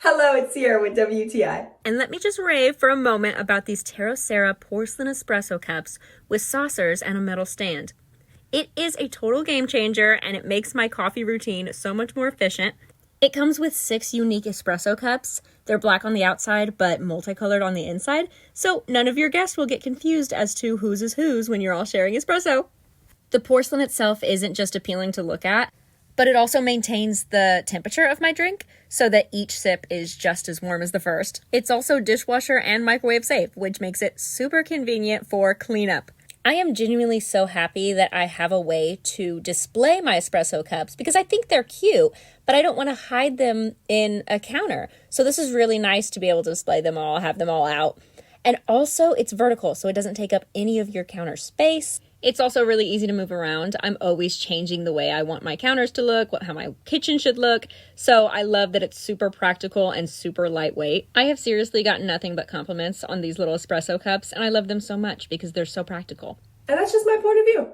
Hello, it's Sierra with WTI. And let me just rave for a moment about these Teocera Porcelain Espresso cups with saucers and a metal stand. It is a total game changer and it makes my coffee routine so much more efficient. It comes with 6 unique espresso cups. They're black on the outside but multicolored on the inside, so none of your guests will get confused as to whose is whose when you're all sharing espresso. The porcelain itself isn't just appealing to look at, but it also maintains the temperature of my drink so that each sip is just as warm as the first. It's also dishwasher and microwave safe, which makes it super convenient for cleanup. I am genuinely so happy that I have a way to display my espresso cups because I think they're cute, but I don't want to hide them in a counter. So this is really nice to be able to display them all, have them all out. And also it's vertical, so it doesn't take up any of your counter space. It's also really easy to move around. I'm always changing the way I want my counters to look, how my kitchen should look. So I love that it's super practical and super lightweight. I have seriously gotten nothing but compliments on these little espresso cups, and I love them so much because they're so practical. And that's just my point of view.